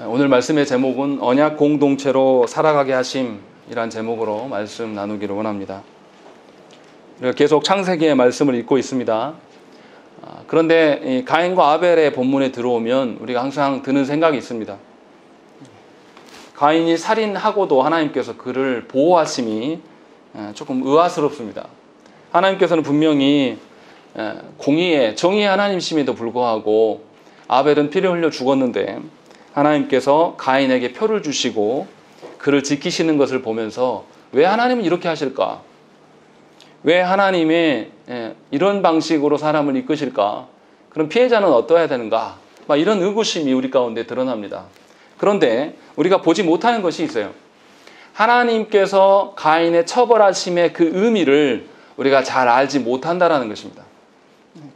오늘 말씀의 제목은 언약 공동체로 살아가게 하심이란 제목으로 말씀 나누기를 원합니다. 우리가 계속 창세기의 말씀을 읽고 있습니다. 그런데 이 가인과 아벨의 본문에 들어오면 우리가 항상 드는 생각이 있습니다. 가인이 살인하고도 하나님께서 그를 보호하심이 조금 의아스럽습니다. 하나님께서는 분명히 공의의 정의의 하나님이심에도 불구하고 아벨은 피를 흘려 죽었는데 하나님께서 가인에게 표를 주시고 그를 지키시는 것을 보면서 왜 하나님은 이렇게 하실까? 왜 하나님이 이런 방식으로 사람을 이끄실까? 그럼 피해자는 어떠해야 되는가? 막 이런 의구심이 우리 가운데 드러납니다. 그런데 우리가 보지 못하는 것이 있어요. 하나님께서 가인의 처벌하심의 그 의미를 우리가 잘 알지 못한다라는 것입니다.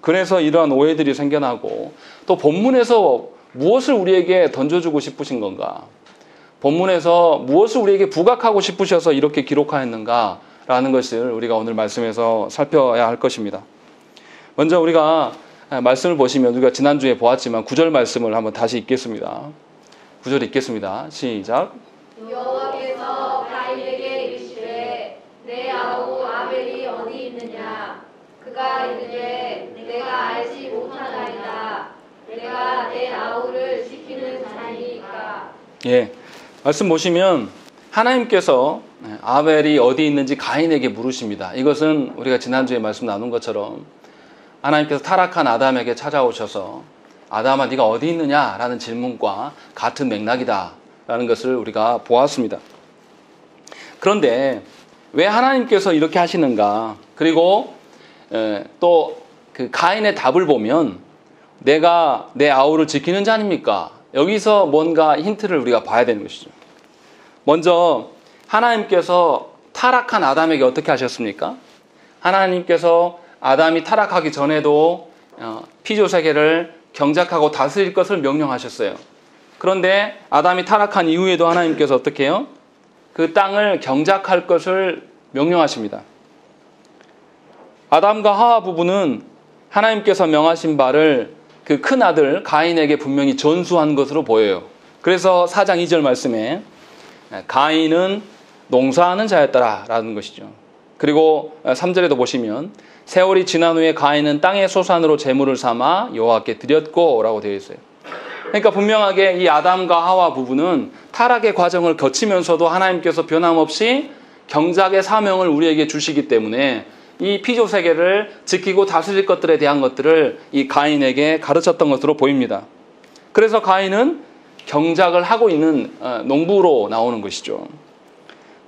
그래서 이러한 오해들이 생겨나고 또 본문에서 무엇을 우리에게 던져주고 싶으신 건가? 본문에서 무엇을 우리에게 부각하고 싶으셔서 이렇게 기록하였는가? 라는 것을 우리가 오늘 말씀에서 살펴야 할 것입니다. 먼저 우리가 말씀을 보시면 우리가 지난주에 보았지만 9절 말씀을 한번 다시 읽겠습니다. 9절 읽겠습니다. 시작. 여호와께서 가인에게 이르시되 내 아우 아벨이 어디 있느냐? 그가 이르되 내가 알지 못하나이다. 내가 내 아우를 지키는 자니까. 예, 말씀 보시면 하나님께서 아벨이 어디 있는지 가인에게 물으십니다. 이것은 우리가 지난주에 말씀 나눈 것처럼 하나님께서 타락한 아담에게 찾아오셔서 아담아 네가 어디 있느냐라는 질문과 같은 맥락이다라는 것을 우리가 보았습니다. 그런데 왜 하나님께서 이렇게 하시는가? 그리고 또 그 가인의 답을 보면 내가 내 아우를 지키는 자입니까? 여기서 뭔가 힌트를 우리가 봐야 되는 것이죠. 먼저 하나님께서 타락한 아담에게 어떻게 하셨습니까? 하나님께서 아담이 타락하기 전에도 피조세계를 경작하고 다스릴 것을 명령하셨어요. 그런데 아담이 타락한 이후에도 하나님께서 어떻게 해요? 그 땅을 경작할 것을 명령하십니다. 아담과 하와 부부는 하나님께서 명하신 바를 그 큰 아들 가인에게 분명히 전수한 것으로 보여요. 그래서 4장 2절 말씀에 가인은 농사하는 자였더라 라는 것이죠. 그리고 3절에도 보시면 세월이 지난 후에 가인은 땅의 소산으로 제물을 삼아 여호와께 드렸고 라고 되어 있어요. 그러니까 분명하게 이 아담과 하와 부부는 타락의 과정을 거치면서도 하나님께서 변함없이 경작의 사명을 우리에게 주시기 때문에 이 피조세계를 지키고 다스릴 것들에 대한 것들을 이 가인에게 가르쳤던 것으로 보입니다. 그래서 가인은 경작을 하고 있는 농부로 나오는 것이죠.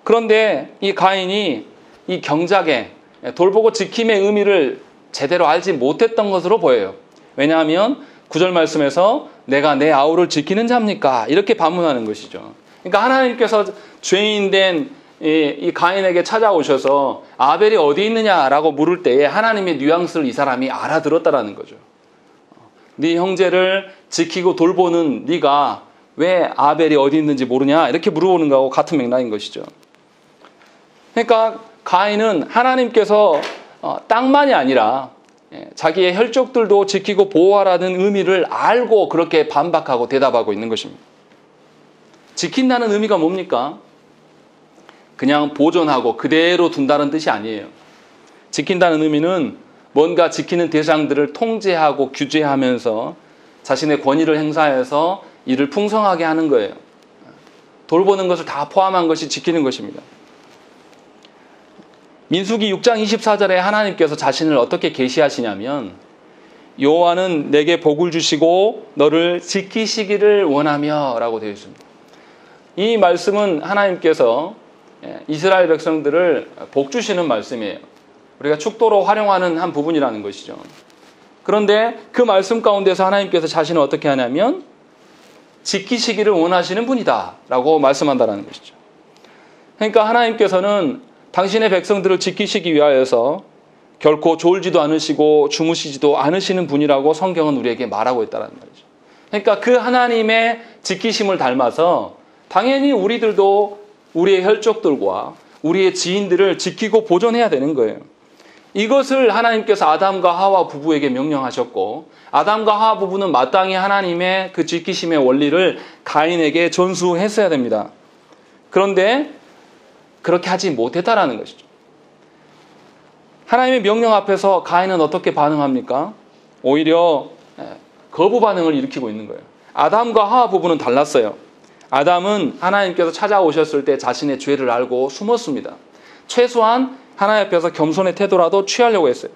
그런데 이 가인이 이 경작의 돌보고 지킴의 의미를 제대로 알지 못했던 것으로 보여요. 왜냐하면 9절 말씀에서 내가 내 아우를 지키는 자입니까? 이렇게 반문하는 것이죠. 그러니까 하나님께서 죄인된 이 가인에게 찾아오셔서 아벨이 어디 있느냐라고 물을 때에 하나님의 뉘앙스를 이 사람이 알아들었다라는 거죠. 네 형제를 지키고 돌보는 네가 왜 아벨이 어디 있는지 모르냐 이렇게 물어보는 거하고 같은 맥락인 것이죠. 그러니까 가인은 하나님께서 땅만이 아니라 자기의 혈족들도 지키고 보호하라는 의미를 알고 그렇게 반박하고 대답하고 있는 것입니다. 지킨다는 의미가 뭡니까? 그냥 보존하고 그대로 둔다는 뜻이 아니에요. 지킨다는 의미는 뭔가 지키는 대상들을 통제하고 규제하면서 자신의 권위를 행사해서 이를 풍성하게 하는 거예요. 돌보는 것을 다 포함한 것이 지키는 것입니다. 민수기 6장 24절에 하나님께서 자신을 어떻게 계시하시냐면 여호와는 내게 복을 주시고 너를 지키시기를 원하며 라고 되어 있습니다. 이 말씀은 하나님께서 이스라엘 백성들을 복 주시는 말씀이에요. 우리가 축도로 활용하는 한 부분이라는 것이죠. 그런데 그 말씀 가운데서 하나님께서 자신을 어떻게 하냐면 지키시기를 원하시는 분이다 라고 말씀한다는 것이죠. 그러니까 하나님께서는 당신의 백성들을 지키시기 위하여서 결코 졸지도 않으시고 주무시지도 않으시는 분이라고 성경은 우리에게 말하고 있다는 말이죠. 그러니까 그 하나님의 지키심을 닮아서 당연히 우리들도 우리의 혈족들과 우리의 지인들을 지키고 보존해야 되는 거예요. 이것을 하나님께서 아담과 하와 부부에게 명령하셨고 아담과 하와 부부는 마땅히 하나님의 그 지키심의 원리를 가인에게 전수했어야 됩니다. 그런데 그렇게 하지 못했다라는 것이죠. 하나님의 명령 앞에서 가인은 어떻게 반응합니까? 오히려 거부 반응을 일으키고 있는 거예요. 아담과 하와 부부는 달랐어요. 아담은 하나님께서 찾아오셨을 때 자신의 죄를 알고 숨었습니다. 최소한 하나님 앞에서 겸손의 태도라도 취하려고 했어요.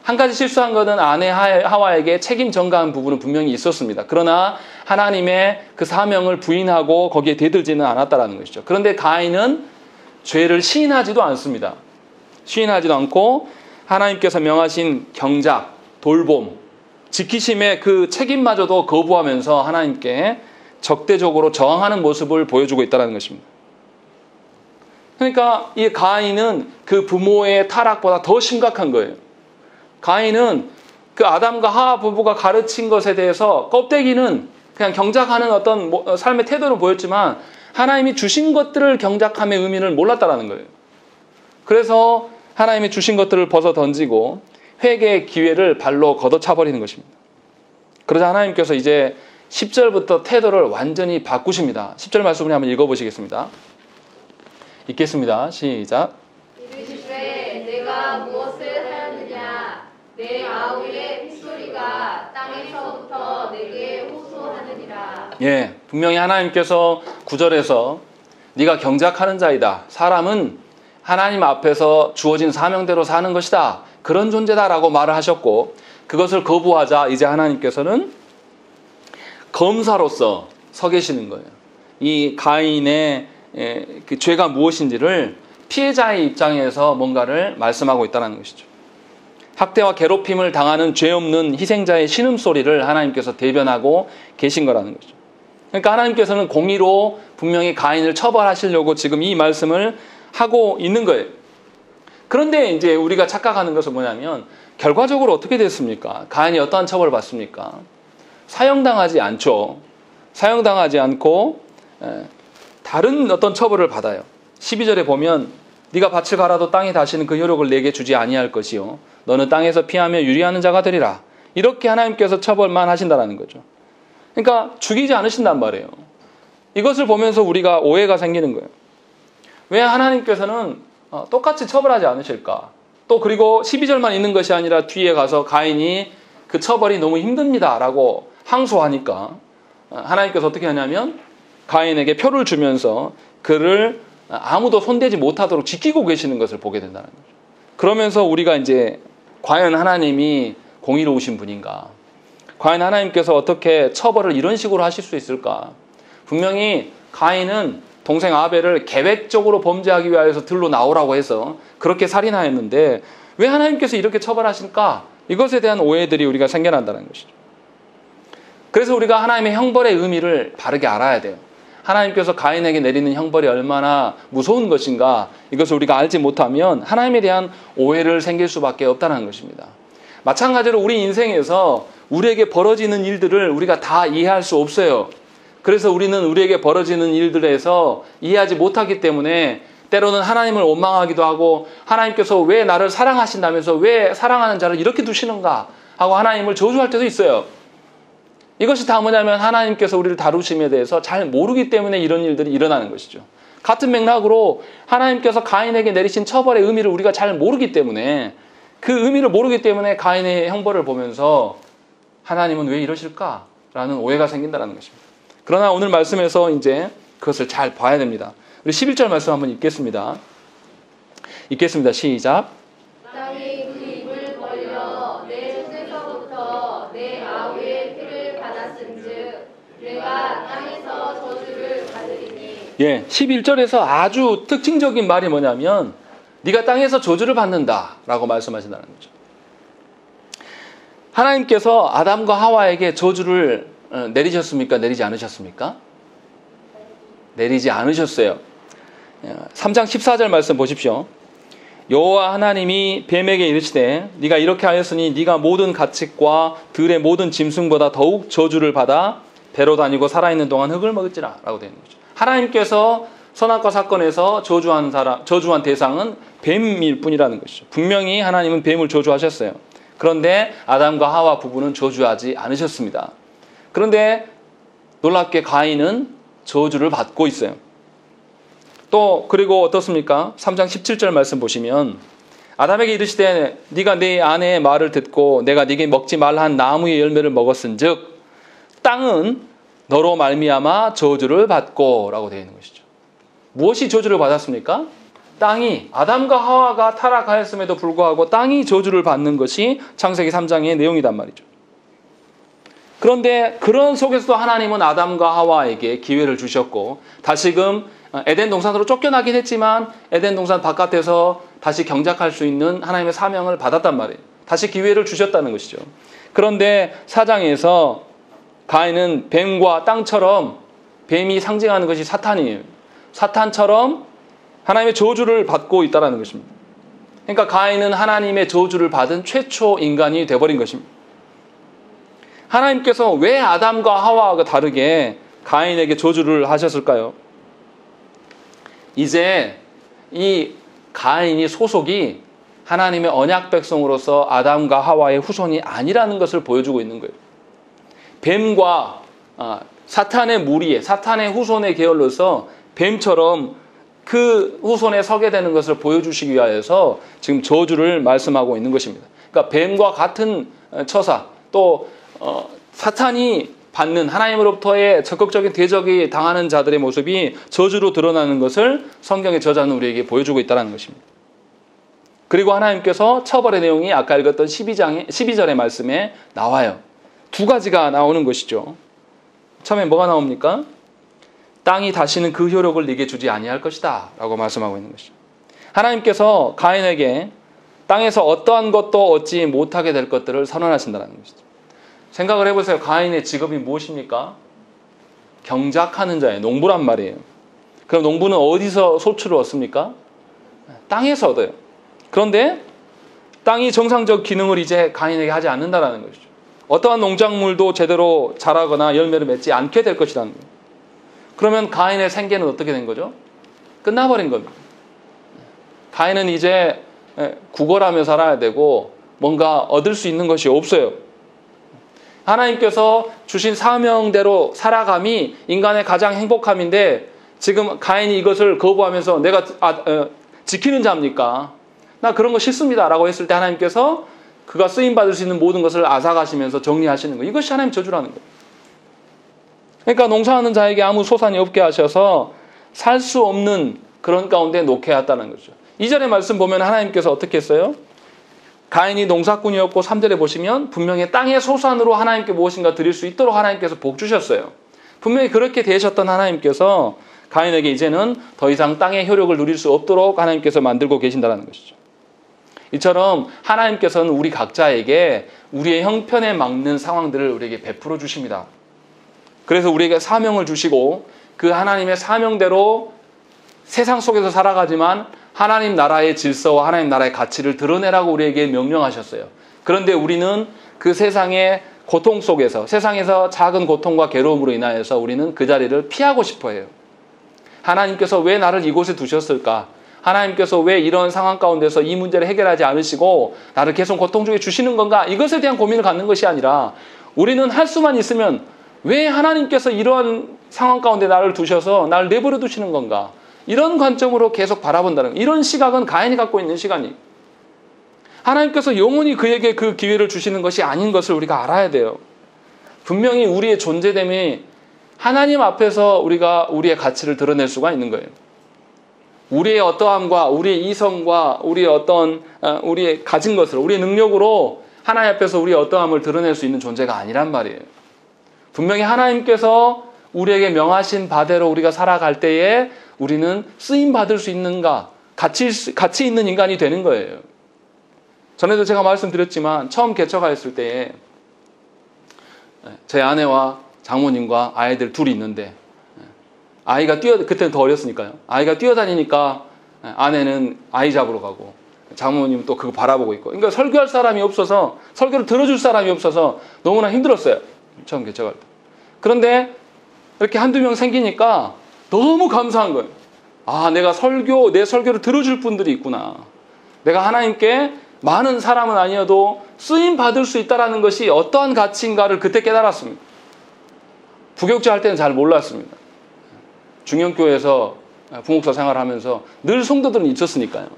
한 가지 실수한 것은 아내 하와에게 책임 전가한 부분은 분명히 있었습니다. 그러나 하나님의 그 사명을 부인하고 거기에 대들지는 않았다는 것이죠. 그런데 가인은 죄를 시인하지도 않습니다. 시인하지도 않고 하나님께서 명하신 경작, 돌봄, 지키심의 그 책임마저도 거부하면서 하나님께 적대적으로 저항하는 모습을 보여주고 있다는 것입니다. 그러니까 이 가인은 그 부모의 타락보다 더 심각한 거예요. 가인은 그 아담과 하와 부부가 가르친 것에 대해서 껍데기는 그냥 경작하는 어떤 삶의 태도를 보였지만 하나님이 주신 것들을 경작함의 의미를 몰랐다라는 거예요. 그래서 하나님이 주신 것들을 벗어 던지고 회개의 기회를 발로 걷어차버리는 것입니다. 그러자 하나님께서 이제 10절부터 태도를 완전히 바꾸십니다. 10절 말씀을 한번 읽어보시겠습니다. 읽겠습니다. 시작. 이르시되 내가 무엇을 하였느냐 내 아우의 핏소리가 땅에서부터 내게 호소하느니라. 예, 분명히 하나님께서 9절에서 네가 경작하는 자이다. 사람은 하나님 앞에서 주어진 사명대로 사는 것이다. 그런 존재다라고 말을 하셨고 그것을 거부하자 이제 하나님께서는 검사로서 서 계시는 거예요. 이 가인의 그 죄가 무엇인지를 피해자의 입장에서 뭔가를 말씀하고 있다는 것이죠. 학대와 괴롭힘을 당하는 죄 없는 희생자의 신음소리를 하나님께서 대변하고 계신 거라는 거죠. 그러니까 하나님께서는 공의로 분명히 가인을 처벌하시려고 지금 이 말씀을 하고 있는 거예요. 그런데 이제 우리가 착각하는 것은 뭐냐면 결과적으로 어떻게 됐습니까? 가인이 어떠한 처벌을 받습니까? 사형당하지 않죠. 사형당하지 않고 다른 어떤 처벌을 받아요. 12절에 보면 네가 밭을 갈아도 땅이 다시는 그 효력을 내게 주지 아니할 것이요 너는 땅에서 피하며 유리하는 자가 되리라. 이렇게 하나님께서 처벌만 하신다는 거죠. 그러니까 죽이지 않으신단 말이에요. 이것을 보면서 우리가 오해가 생기는 거예요. 왜 하나님께서는 똑같이 처벌하지 않으실까? 또 그리고 12절만 있는 것이 아니라 뒤에 가서 가인이 그 처벌이 너무 힘듭니다 라고 항소하니까 하나님께서 어떻게 하냐면 가인에게 표를 주면서 그를 아무도 손대지 못하도록 지키고 계시는 것을 보게 된다는 거죠. 그러면서 우리가 이제 과연 하나님이 공의로우신 분인가? 과연 하나님께서 어떻게 처벌을 이런 식으로 하실 수 있을까? 분명히 가인은 동생 아벨을 계획적으로 범죄하기 위해서 들로 나오라고 해서 그렇게 살인하였는데 왜 하나님께서 이렇게 처벌하실까? 이것에 대한 오해들이 우리가 생겨난다는 것이죠. 그래서 우리가 하나님의 형벌의 의미를 바르게 알아야 돼요. 하나님께서 가인에게 내리는 형벌이 얼마나 무서운 것인가 이것을 우리가 알지 못하면 하나님에 대한 오해를 생길 수밖에 없다는 것입니다. 마찬가지로 우리 인생에서 우리에게 벌어지는 일들을 우리가 다 이해할 수 없어요. 그래서 우리는 우리에게 벌어지는 일들에서 이해하지 못하기 때문에 때로는 하나님을 원망하기도 하고 하나님께서 왜 나를 사랑하신다면서 왜 사랑하는 자를 이렇게 두시는가 하고 하나님을 저주할 때도 있어요. 이것이 다 뭐냐면 하나님께서 우리를 다루심에 대해서 잘 모르기 때문에 이런 일들이 일어나는 것이죠. 같은 맥락으로 하나님께서 가인에게 내리신 처벌의 의미를 우리가 잘 모르기 때문에 그 의미를 모르기 때문에 가인의 형벌을 보면서 하나님은 왜 이러실까라는 오해가 생긴다는 것입니다. 그러나 오늘 말씀에서 이제 그것을 잘 봐야 됩니다. 우리 11절 말씀 한번 읽겠습니다. 읽겠습니다. 시작. 땅이 그 입을 벌려 내 손에서부터 내 아우의 피를 받았은즉 내가 땅에서 저주를 받으리니. 예, 11절에서 아주 특징적인 말이 뭐냐면 네가 땅에서 저주를 받는다라고 말씀하신다는 거죠. 하나님께서 아담과 하와에게 저주를 내리셨습니까? 내리지 않으셨습니까? 내리지 않으셨어요. 3장 14절 말씀 보십시오. 여호와 하나님이 뱀에게 이르시되 네가 이렇게 하였으니 네가 모든 가축과 들의 모든 짐승보다 더욱 저주를 받아 배로 다니고 살아있는 동안 흙을 먹을지라 라고 되어 있는 거죠. 하나님께서 선악과 사건에서 저주한 대상은 뱀일 뿐이라는 것이죠. 분명히 하나님은 뱀을 저주하셨어요. 그런데 아담과 하와 부부는 저주하지 않으셨습니다. 그런데 놀랍게 가인은 저주를 받고 있어요. 또 그리고 어떻습니까? 3장 17절 말씀 보시면 아담에게 이르시되 네가 네 아내의 말을 듣고 내가 네게 먹지 말라 한 나무의 열매를 먹었은즉 땅은 너로 말미암아 저주를 받고 라고 되어 있는 것이죠. 무엇이 저주를 받았습니까? 땅이, 아담과 하와가 타락하였음에도 불구하고 땅이 저주를 받는 것이 창세기 3장의 내용이란 말이죠. 그런데 그런 속에서도 하나님은 아담과 하와에게 기회를 주셨고 다시금 에덴 동산으로 쫓겨나긴 했지만 에덴 동산 바깥에서 다시 경작할 수 있는 하나님의 사명을 받았단 말이에요. 다시 기회를 주셨다는 것이죠. 그런데 4장에서 가인은 뱀과 땅처럼, 뱀이 상징하는 것이 사탄이에요. 사탄처럼 하나님의 저주를 받고 있다는 것입니다. 그러니까 가인은 하나님의 저주를 받은 최초 인간이 되어버린 것입니다. 하나님께서 왜 아담과 하와가 다르게 가인에게 저주를 하셨을까요? 이제 이 가인이 소속이 하나님의 언약 백성으로서 아담과 하와의 후손이 아니라는 것을 보여주고 있는 거예요. 뱀과 사탄의 무리에, 사탄의 후손의 계열로서 뱀처럼 그 후손에 서게 되는 것을 보여주시기 위하여서 지금 저주를 말씀하고 있는 것입니다. 그러니까 뱀과 같은 처사, 또 사탄이 받는 하나님으로부터의 적극적인 대적이 당하는 자들의 모습이 저주로 드러나는 것을 성경의 저자는 우리에게 보여주고 있다는 것입니다. 그리고 하나님께서 처벌의 내용이 아까 읽었던 12절의 말씀에 나와요. 두 가지가 나오는 것이죠. 처음에 뭐가 나옵니까? 땅이 다시는 그 효력을 네게 주지 아니할 것이다 라고 말씀하고 있는 것이죠. 하나님께서 가인에게 땅에서 어떠한 것도 얻지 못하게 될 것들을 선언하신다는 것이죠. 생각을 해보세요. 가인의 직업이 무엇입니까? 경작하는 자예요. 농부란 말이에요. 그럼 농부는 어디서 소출을 얻습니까? 땅에서 얻어요. 그런데 땅이 정상적 기능을 이제 가인에게 하지 않는다는 것이죠. 어떠한 농작물도 제대로 자라거나 열매를 맺지 않게 될 것이라는 거예요. 그러면 가인의 생계는 어떻게 된 거죠? 끝나버린 겁니다. 가인은 이제 구걸하며 살아야 되고 뭔가 얻을 수 있는 것이 없어요. 하나님께서 주신 사명대로 살아감이 인간의 가장 행복함인데 지금 가인이 이것을 거부하면서 내가 지키는 자입니까? 나 그런 거 싫습니다 라고 했을 때 하나님께서 그가 쓰임받을 수 있는 모든 것을 앗아가시면서 정리하시는 거예요. 이것이 하나님 저주라는 거예요. 그러니까 농사하는 자에게 아무 소산이 없게 하셔서 살 수 없는 그런 가운데 놓게 하였다는 거죠. 2절의 말씀 보면 하나님께서 어떻게 했어요? 가인이 농사꾼이었고 3절에 보시면 분명히 땅의 소산으로 하나님께 무엇인가 드릴 수 있도록 하나님께서 복 주셨어요. 분명히 그렇게 되셨던 하나님께서 가인에게 이제는 더 이상 땅의 효력을 누릴 수 없도록 하나님께서 만들고 계신다는 것이죠. 이처럼 하나님께서는 우리 각자에게 우리의 형편에 맞는 상황들을 우리에게 베풀어 주십니다. 그래서 우리에게 사명을 주시고 그 하나님의 사명대로 세상 속에서 살아가지만 하나님 나라의 질서와 하나님 나라의 가치를 드러내라고 우리에게 명령하셨어요. 그런데 우리는 그 세상의 고통 속에서, 세상에서 작은 고통과 괴로움으로 인하여서 우리는 그 자리를 피하고 싶어 해요. 하나님께서 왜 나를 이곳에 두셨을까? 하나님께서 왜 이런 상황 가운데서 이 문제를 해결하지 않으시고 나를 계속 고통 중에 주시는 건가? 이것에 대한 고민을 갖는 것이 아니라 우리는 할 수만 있으면 왜 하나님께서 이러한 상황 가운데 나를 두셔서 나를 내버려 두시는 건가? 이런 관점으로 계속 바라본다는 거예요. 이런 시각은 가인이 갖고 있는 시간이에요. 하나님께서 영원히 그에게 그 기회를 주시는 것이 아닌 것을 우리가 알아야 돼요. 분명히 우리의 존재됨이 하나님 앞에서 우리가 우리의 가치를 드러낼 수가 있는 거예요. 우리의 어떠함과 우리의 이성과 우리의 우리의 가진 것을 우리의 능력으로 하나님 앞에서 우리의 어떠함을 드러낼 수 있는 존재가 아니란 말이에요. 분명히 하나님께서 우리에게 명하신 바대로 우리가 살아갈 때에 우리는 쓰임받을 수 있는가, 가치 있는 인간이 되는 거예요. 전에도 제가 말씀드렸지만 처음 개척하였을 때에 제 아내와 장모님과 아이들 둘이 있는데 아이가 그때는 더 어렸으니까요. 아이가 뛰어다니니까 아내는 아이 잡으러 가고 장모님은 또 그거 바라보고 있고. 그러니까 설교할 사람이 없어서, 설교를 들어줄 사람이 없어서 너무나 힘들었어요. 처음 개척할 때. 그런데 이렇게 한두 명 생기니까 너무 감사한 거예요. 아, 내 설교를 들어줄 분들이 있구나. 내가 하나님께 많은 사람은 아니어도 쓰임 받을 수 있다는 것이 어떠한 가치인가를 그때 깨달았습니다. 부교육자 할 때는 잘 몰랐습니다. 중형교회에서 부목사 생활하면서 늘 성도들은 있었으니까요.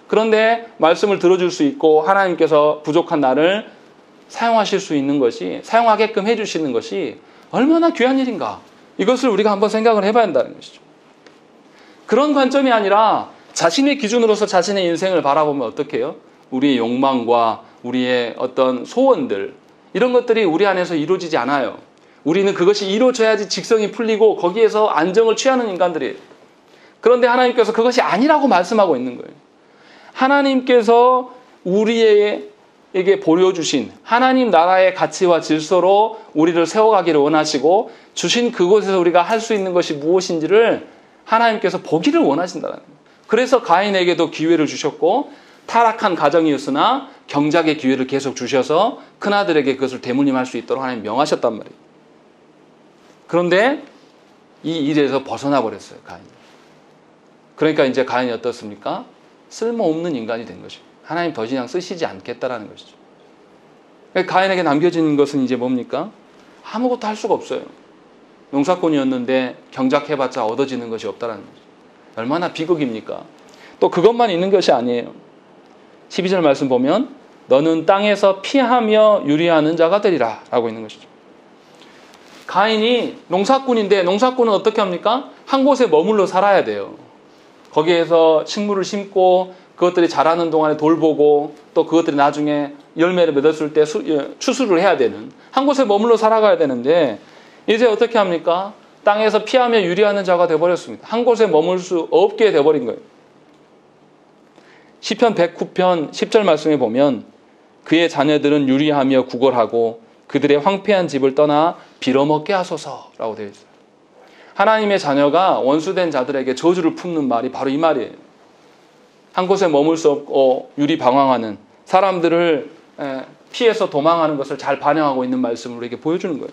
그런데 말씀을 들어줄 수 있고 하나님께서 부족한 나를 사용하실 수 있는 것이, 사용하게끔 해주시는 것이 얼마나 귀한 일인가. 이것을 우리가 한번 생각을 해봐야 한다는 것이죠. 그런 관점이 아니라 자신의 기준으로서 자신의 인생을 바라보면 어떻게 해요? 우리의 욕망과 우리의 어떤 소원들, 이런 것들이 우리 안에서 이루어지지 않아요. 우리는 그것이 이루어져야지 직성이 풀리고 거기에서 안정을 취하는 인간들이에요. 그런데 하나님께서 그것이 아니라고 말씀하고 있는 거예요. 하나님께서 우리에게 보여주신 하나님 나라의 가치와 질서로 우리를 세워가기를 원하시고 주신 그곳에서 우리가 할 수 있는 것이 무엇인지를 하나님께서 보기를 원하신다는 거예요. 그래서 가인에게도 기회를 주셨고 타락한 가정이었으나 경작의 기회를 계속 주셔서 큰아들에게 그것을 대물림할 수 있도록 하나님 명하셨단 말이에요. 그런데 이 일에서 벗어나 버렸어요, 가인. 그러니까 이제 가인이 어떻습니까? 쓸모없는 인간이 된 것이죠. 하나님 더 이상 쓰시지 않겠다라는 것이죠. 가인에게 남겨진 것은 이제 뭡니까? 아무것도 할 수가 없어요. 농사꾼이었는데 경작해봤자 얻어지는 것이 없다라는 거죠. 얼마나 비극입니까? 또 그것만 있는 것이 아니에요. 12절 말씀 보면 너는 땅에서 피하며 유리하는 자가 되리라 라고 있는 것이죠. 가인이 농사꾼인데 농사꾼은 어떻게 합니까? 한 곳에 머물러 살아야 돼요. 거기에서 식물을 심고 그것들이 자라는 동안에 돌보고 또 그것들이 나중에 열매를 맺었을 때 추수를 해야 되는, 한 곳에 머물러 살아가야 되는데 이제 어떻게 합니까? 땅에서 피하며 유리하는 자가 되어버렸습니다. 한 곳에 머물 수 없게 되어버린 거예요. 시편 109편 10절 말씀에 보면 그의 자녀들은 유리하며 구걸하고 그들의 황폐한 집을 떠나 빌어먹게 하소서라고 되어 있어요. 하나님의 자녀가 원수된 자들에게 저주를 품는 말이 바로 이 말이에요. 한 곳에 머물 수 없고 유리방황하는 사람들을 피해서 도망하는 것을 잘 반영하고 있는 말씀을 우리에게 보여주는 거예요.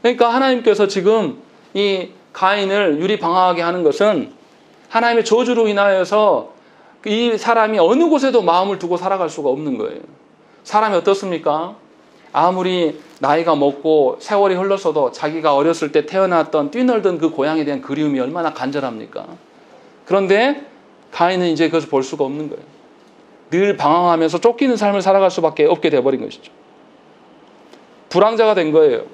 그러니까 하나님께서 지금 이 가인을 유리방황하게 하는 것은 하나님의 저주로 인하여서 이 사람이 어느 곳에도 마음을 두고 살아갈 수가 없는 거예요. 사람이 어떻습니까? 아무리 나이가 먹고 세월이 흘렀어도 자기가 어렸을 때 태어났던 뛰놀던 그 고향에 대한 그리움이 얼마나 간절합니까? 그런데 가인은 이제 그것을 볼 수가 없는 거예요. 늘 방황하면서 쫓기는 삶을 살아갈 수밖에 없게 돼버린 것이죠. 불황자가 된 거예요.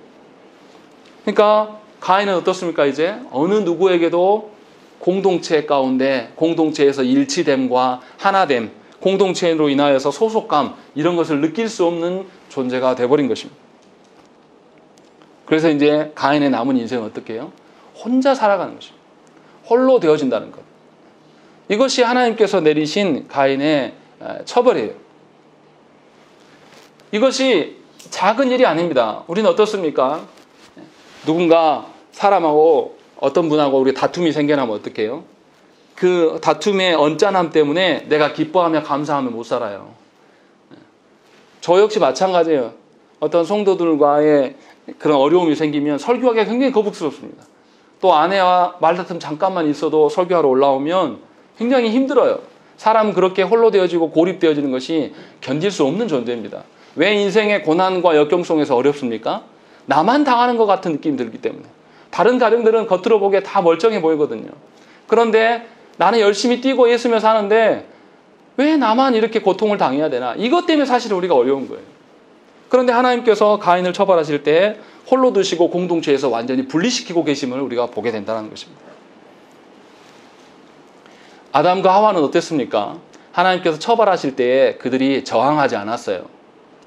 그러니까 가인은 어떻습니까? 이제 어느 누구에게도 공동체 가운데 공동체에서 일치됨과 하나됨, 공동체로 인하여서 소속감, 이런 것을 느낄 수 없는 존재가 돼버린 것입니다. 그래서 이제 가인의 남은 인생은 어떻게 해요? 혼자 살아가는 것입니다. 홀로 되어진다는 것. 이것이 하나님께서 내리신 가인의 처벌이에요. 이것이 작은 일이 아닙니다. 우리는 어떻습니까? 누군가 사람하고 어떤 분하고 우리 다툼이 생겨나면 어떻게 해요? 그 다툼의 언짢음 때문에 내가 기뻐하며 감사하며 못 살아요. 저 역시 마찬가지예요. 어떤 성도들과의 그런 어려움이 생기면 설교하기가 굉장히 거북스럽습니다. 또 아내와 말다툼 잠깐만 있어도 설교하러 올라오면 굉장히 힘들어요. 사람 그렇게 홀로 되어지고 고립되어지는 것이 견딜 수 없는 존재입니다. 왜 인생의 고난과 역경 속에서 어렵습니까? 나만 당하는 것 같은 느낌이 들기 때문에. 다른 가정들은 겉으로 보기에 다 멀쩡해 보이거든요. 그런데 나는 열심히 뛰고 애쓰며 사는데 왜 나만 이렇게 고통을 당해야 되나? 이것 때문에 사실 우리가 어려운 거예요. 그런데 하나님께서 가인을 처벌하실 때 홀로 두시고 공동체에서 완전히 분리시키고 계심을 우리가 보게 된다는 것입니다. 아담과 하와는 어땠습니까? 하나님께서 처벌하실 때에 그들이 저항하지 않았어요.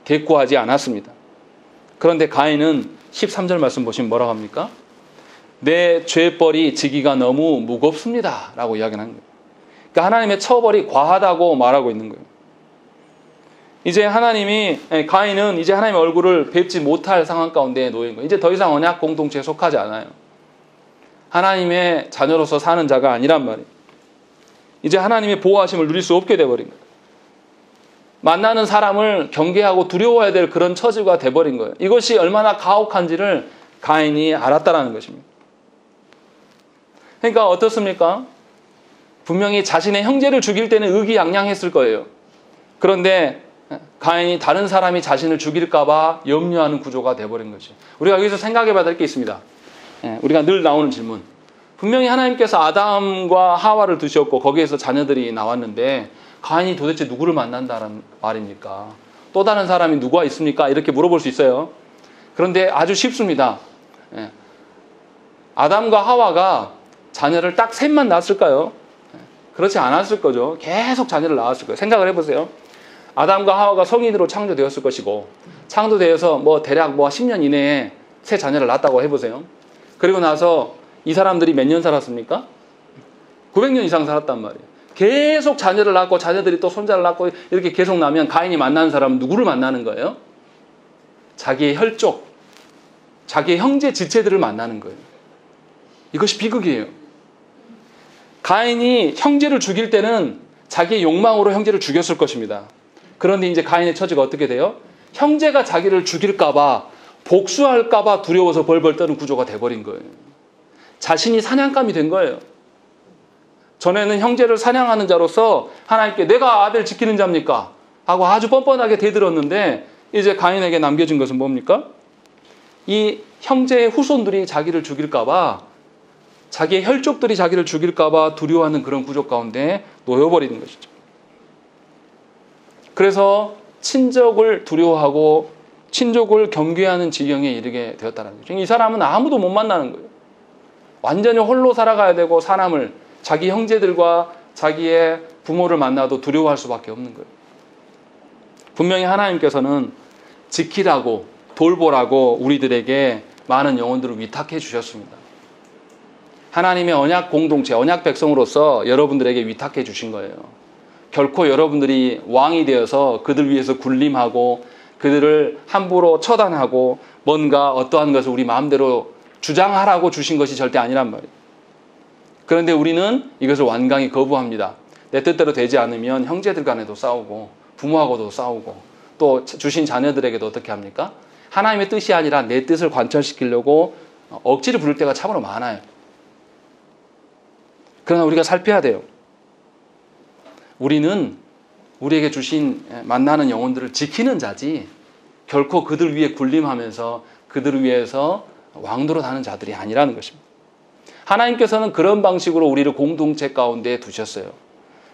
대꾸하지 않았습니다. 그런데 가인은 13절 말씀 보시면 뭐라고 합니까? 내 죄벌이 지기가 너무 무겁습니다 라고 이야기하는 거예요. 그러니까 하나님의 처벌이 과하다고 말하고 있는 거예요. 이제 가인은 이제 하나님의 얼굴을 뵙지 못할 상황 가운데 놓인 거예요. 이제 더 이상 언약 공동체에 속하지 않아요. 하나님의 자녀로서 사는 자가 아니란 말이에요. 이제 하나님의 보호하심을 누릴 수 없게 돼버린 거예요. 만나는 사람을 경계하고 두려워해야 될 그런 처지가 돼버린 거예요. 이것이 얼마나 가혹한지를 가인이 알았다라는 것입니다. 그러니까 어떻습니까? 분명히 자신의 형제를 죽일 때는 의기양양했을 거예요. 그런데 가인이 다른 사람이 자신을 죽일까 봐 염려하는 구조가 돼버린 거죠. 우리가 여기서 생각해 봐야 될 게 있습니다. 우리가 늘 나오는 질문. 분명히 하나님께서 아담과 하와를 두셨고 거기에서 자녀들이 나왔는데 가인이 도대체 누구를 만난다는 말입니까? 또 다른 사람이 누가 있습니까? 이렇게 물어볼 수 있어요. 그런데 아주 쉽습니다. 아담과 하와가 자녀를 딱 셋만 낳았을까요? 그렇지 않았을 거죠. 계속 자녀를 낳았을 거예요. 생각을 해보세요. 아담과 하와가 성인으로 창조되었을 것이고 창조되어서 대략 10년 이내에 새 자녀를 낳았다고 해보세요. 그리고 나서 이 사람들이 몇 년 살았습니까? 900년 이상 살았단 말이에요. 계속 자녀를 낳고 자녀들이 또 손자를 낳고 이렇게 계속 나면 가인이 만나는 사람은 누구를 만나는 거예요? 자기의 혈족, 자기의 형제 지체들을 만나는 거예요. 이것이 비극이에요. 가인이 형제를 죽일 때는 자기의 욕망으로 형제를 죽였을 것입니다. 그런데 이제 가인의 처지가 어떻게 돼요? 형제가 자기를 죽일까봐, 복수할까봐 두려워서 벌벌 떠는 구조가 돼버린 거예요. 자신이 사냥감이 된 거예요. 전에는 형제를 사냥하는 자로서 하나님께 내가 아벨 지키는 자입니까? 하고 아주 뻔뻔하게 대들었는데 이제 가인에게 남겨진 것은 뭡니까? 이 형제의 후손들이 자기를 죽일까봐, 자기의 혈족들이 자기를 죽일까봐 두려워하는 그런 구조 가운데 놓여버리는 것이죠. 그래서 친족을 두려워하고 친족을 경계하는 지경에 이르게 되었다는 거죠. 이 사람은 아무도 못 만나는 거예요. 완전히 홀로 살아가야 되고 사람을, 자기 형제들과 자기의 부모를 만나도 두려워할 수밖에 없는 거예요. 분명히 하나님께서는 지키라고 돌보라고 우리들에게 많은 영혼들을 위탁해 주셨습니다. 하나님의 언약 공동체, 언약 백성으로서 여러분들에게 위탁해 주신 거예요. 결코 여러분들이 왕이 되어서 그들 위해서 군림하고 그들을 함부로 처단하고 뭔가 어떠한 것을 우리 마음대로 주장하라고 주신 것이 절대 아니란 말이에요. 그런데 우리는 이것을 완강히 거부합니다. 내 뜻대로 되지 않으면 형제들 간에도 싸우고 부모하고도 싸우고 또 주신 자녀들에게도 어떻게 합니까? 하나님의 뜻이 아니라 내 뜻을 관철시키려고 억지를 부릴 때가 참으로 많아요. 그러나 우리가 살펴야 돼요. 우리는 우리에게 주신 만나는 영혼들을 지키는 자지 결코 그들 위해 군림하면서 그들을 위해서 왕도로 다는 자들이 아니라는 것입니다. 하나님께서는 그런 방식으로 우리를 공동체 가운데 두셨어요.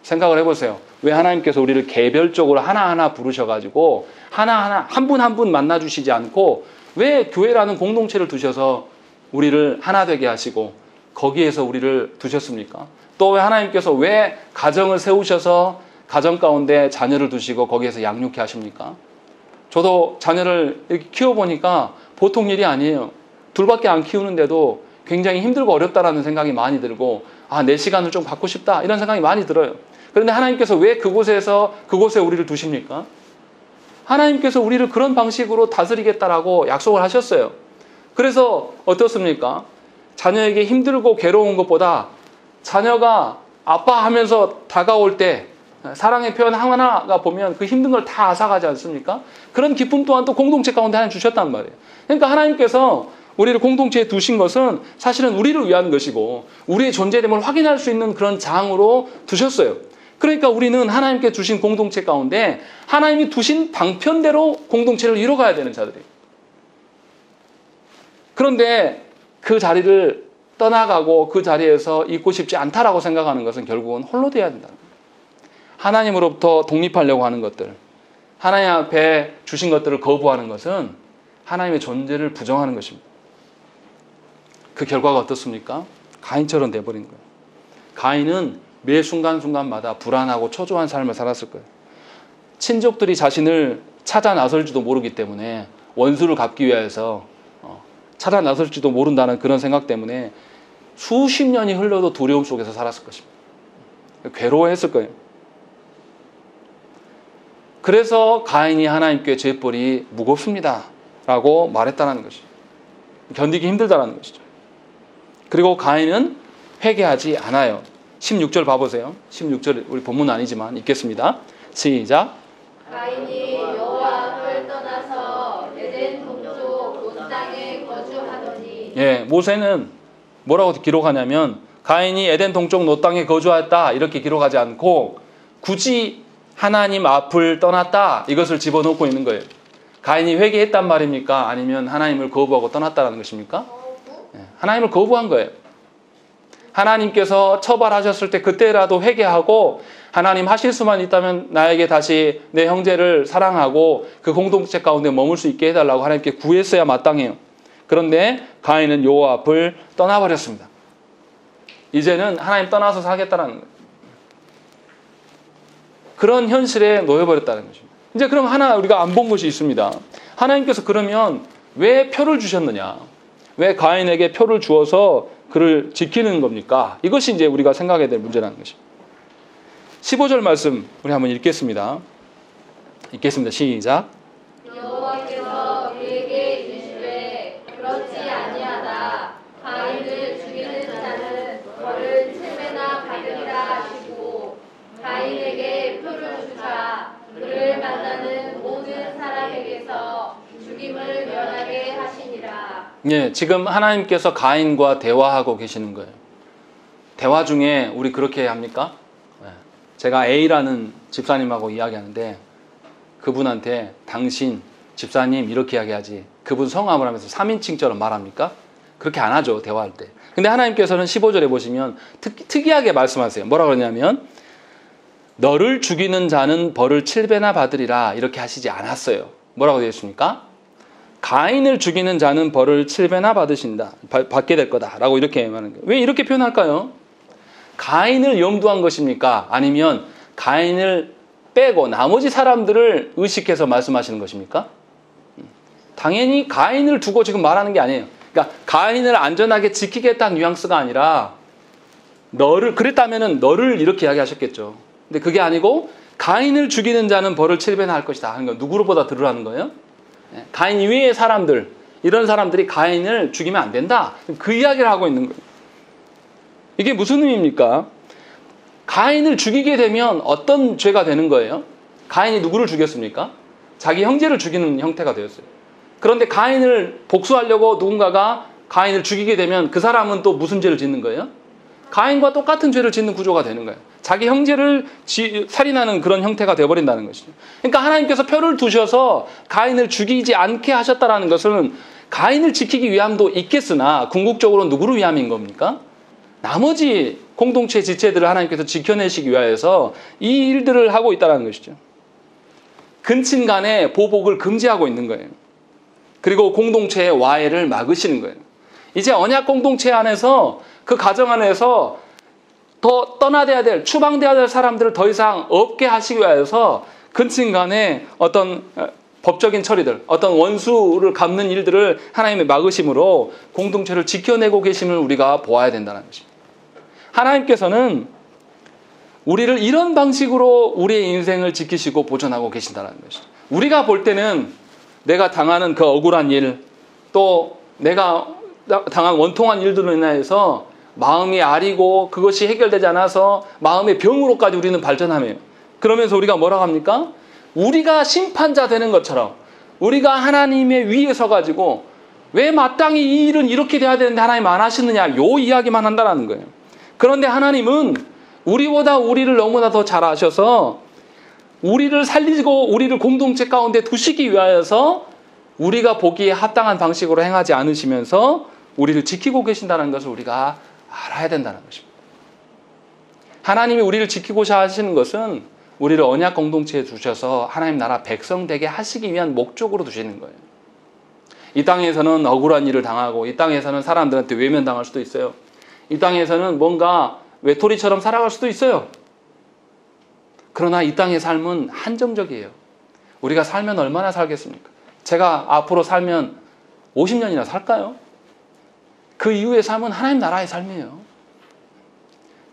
생각을 해보세요. 왜 하나님께서 우리를 개별적으로 하나하나 부르셔가지고 하나하나 한 분 한 분 만나주시지 않고 왜 교회라는 공동체를 두셔서 우리를 하나 되게 하시고 거기에서 우리를 두셨습니까? 또 왜 하나님께서 왜 가정을 세우셔서 가정 가운데 자녀를 두시고 거기에서 양육케 하십니까? 저도 자녀를 이렇게 키워보니까 보통 일이 아니에요. 둘밖에 안 키우는데도 굉장히 힘들고 어렵다라는 생각이 많이 들고 내 시간을 좀 갖고 싶다 이런 생각이 많이 들어요. 그런데 하나님께서 왜 그곳에 우리를 두십니까? 하나님께서 우리를 그런 방식으로 다스리겠다라고 약속을 하셨어요. 그래서 어떻습니까? 자녀에게 힘들고 괴로운 것보다 자녀가 아빠 하면서 다가올 때 사랑의 표현 하나가 보면 그 힘든 걸 다 앗아가지 않습니까? 그런 기쁨 또한 또 공동체 가운데 하나님 주셨단 말이에요. 그러니까 하나님께서 우리를 공동체에 두신 것은 사실은 우리를 위한 것이고 우리의 존재됨을 확인할 수 있는 그런 장으로 두셨어요. 그러니까 우리는 하나님께 주신 공동체 가운데 하나님이 두신 방편대로 공동체를 이뤄가야 되는 자들이에요. 그런데 그 자리를 떠나가고 그 자리에서 있고 싶지 않다라고 생각하는 것은 결국은 홀로 돼야 된다. 하나님으로부터 독립하려고 하는 것들, 하나님 앞에 주신 것들을 거부하는 것은 하나님의 존재를 부정하는 것입니다. 그 결과가 어떻습니까? 가인처럼 돼버린 거예요. 가인은 매 순간순간마다 불안하고 초조한 삶을 살았을 거예요. 친족들이 자신을 찾아 나설지도 모르기 때문에 원수를 갚기 위해서 찾아 나설지도 모른다는 그런 생각 때문에 수십 년이 흘러도 두려움 속에서 살았을 것입니다. 괴로워했을 거예요. 그래서 가인이 하나님께 죄벌이 무겁습니다 라고 말했다는 것이죠. 견디기 힘들다는 것이죠. 그리고 가인은 회개하지 않아요. 16절 봐보세요. 16절 우리 본문 아니지만 읽겠습니다. 시작. 가인이 여호와 앞을 떠나서 에덴 동쪽 온 땅에 거주하더니. 모세는 뭐라고 기록하냐면 가인이 에덴 동쪽 노 땅에 거주하였다 이렇게 기록하지 않고 굳이 하나님 앞을 떠났다 이것을 집어넣고 있는 거예요. 가인이 회개했단 말입니까? 아니면 하나님을 거부하고 떠났다는 것입니까? 하나님을 거부한 거예요. 하나님께서 처벌하셨을 때 그때라도 회개하고 하나님 하실 수만 있다면 나에게 다시 내 형제를 사랑하고 그 공동체 가운데 머물 수 있게 해달라고 하나님께 구했어야 마땅해요. 그런데 가인은 여호와 앞을 떠나버렸습니다. 이제는 하나님 떠나서 살겠다는 거예요. 그런 현실에 놓여버렸다는 것입니다. 이제 그럼 하나 우리가 안 본 것이 있습니다. 하나님께서 그러면 왜 표를 주셨느냐? 왜 가인에게 표를 주어서 그를 지키는 겁니까? 이것이 이제 우리가 생각해야 될 문제라는 것입니다. 15절 말씀 우리 한번 읽겠습니다. 읽겠습니다. 시작. 여호와께서 그에게 이르시되 그렇지 아니하다. 가인을 죽이는 자는 벌을 7배나 받으리라 하시고 가인에게 표를 주사 그를 만나는 모든 사람에게서 죽임을 면하게 하시니라. 예, 지금 하나님께서 가인과 대화하고 계시는 거예요. 대화 중에 우리 그렇게 합니까? 제가 A라는 집사님하고 이야기하는데 그분한테 당신, 집사님 이렇게 이야기하지 그분 성함을 하면서 3인칭처럼 말합니까? 그렇게 안 하죠, 대화할 때. 근데 하나님께서는 15절에 보시면 특이하게 말씀하세요. 뭐라 그러냐면 너를 죽이는 자는 벌을 7배나 받으리라 이렇게 하시지 않았어요. 뭐라고 되어 있습니까? 가인을 죽이는 자는 벌을 7배나 받게 될 거다라고 이렇게 말하는 거예요. 왜 이렇게 표현할까요? 가인을 염두한 것입니까? 아니면 가인을 빼고 나머지 사람들을 의식해서 말씀하시는 것입니까? 당연히 가인을 두고 지금 말하는 게 아니에요. 그러니까 가인을 안전하게 지키겠다는 뉘앙스가 아니라 그랬다면은 너를 이렇게 이야기하셨겠죠. 근데 그게 아니고 가인을 죽이는 자는 벌을 7배나 할 것이다 하는 거 누구로보다 들으라는 거예요. 가인 이외의 사람들, 이런 사람들이 가인을 죽이면 안 된다. 그 이야기를 하고 있는 거예요. 이게 무슨 의미입니까? 가인을 죽이게 되면 어떤 죄가 되는 거예요? 가인이 누구를 죽였습니까? 자기 형제를 죽이는 형태가 되었어요. 그런데 가인을 복수하려고 누군가가 가인을 죽이게 되면 그 사람은 또 무슨 죄를 짓는 거예요? 가인과 똑같은 죄를 짓는 구조가 되는 거예요. 자기 형제를 살인하는 그런 형태가 되어버린다는 것이죠. 그러니까 하나님께서 표를 두셔서 가인을 죽이지 않게 하셨다는 것은 가인을 지키기 위함도 있겠으나 궁극적으로 누구를 위함인 겁니까? 나머지 공동체 지체들을 하나님께서 지켜내시기 위하여서 이 일들을 하고 있다는 것이죠. 근친 간의 보복을 금지하고 있는 거예요. 그리고 공동체의 와해를 막으시는 거예요. 이제 언약 공동체 안에서 그 가정 안에서 더 떠나야 될, 추방돼야 될 사람들을 더 이상 없게 하시기 위해서 근친 간의 어떤 법적인 처리들, 어떤 원수를 갚는 일들을 하나님의 막으심으로 공동체를 지켜내고 계심을 우리가 보아야 된다는 것입니다. 하나님께서는 우리를 이런 방식으로 우리의 인생을 지키시고 보존하고 계신다는 것이죠. 우리가 볼 때는 내가 당하는 그 억울한 일, 또 내가 당한 원통한 일들로 인하여서 마음이 아리고 그것이 해결되지 않아서 마음의 병으로까지 우리는 발전하며 그러면서 우리가 뭐라고 합니까? 우리가 심판자 되는 것처럼 우리가 하나님의 위에 서가지고 왜 마땅히 이 일은 이렇게 돼야 되는데 하나님 안 하시느냐 요 이야기만 한다는 거예요. 그런데 하나님은 우리보다 우리를 너무나 더 잘 아셔서 우리를 살리고 우리를 공동체 가운데 두시기 위하여서 우리가 보기에 합당한 방식으로 행하지 않으시면서 우리를 지키고 계신다는 것을 우리가 알아야 된다는 것입니다. 하나님이 우리를 지키고자 하시는 것은 우리를 언약 공동체에 두셔서 하나님 나라 백성 되게 하시기 위한 목적으로 두시는 거예요. 이 땅에서는 억울한 일을 당하고 이 땅에서는 사람들한테 외면당할 수도 있어요. 이 땅에서는 뭔가 외톨이처럼 살아갈 수도 있어요. 그러나 이 땅의 삶은 한정적이에요. 우리가 살면 얼마나 살겠습니까? 제가 앞으로 살면 50년이나 살까요? 그 이후의 삶은 하나님 나라의 삶이에요.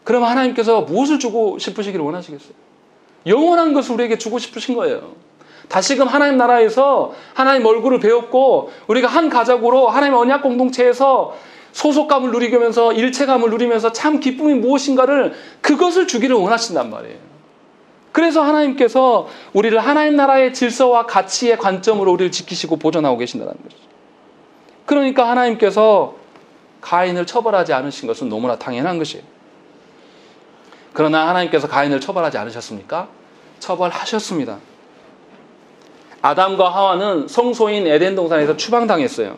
그러면 하나님께서 무엇을 주고 싶으시기를 원하시겠어요? 영원한 것을 우리에게 주고 싶으신 거예요. 다시금 하나님 나라에서 하나님 얼굴을 배웠고 우리가 한 가족으로 하나님 언약 공동체에서 소속감을 누리면서 일체감을 누리면서 참 기쁨이 무엇인가를 그것을 주기를 원하신단 말이에요. 그래서 하나님께서 우리를 하나님 나라의 질서와 가치의 관점으로 우리를 지키시고 보존하고 계신다는 것이죠. 그러니까 하나님께서 가인을 처벌하지 않으신 것은 너무나 당연한 것이에요. 그러나 하나님께서 가인을 처벌하지 않으셨습니까? 처벌하셨습니다. 아담과 하와는 성소인 에덴 동산에서 추방당했어요.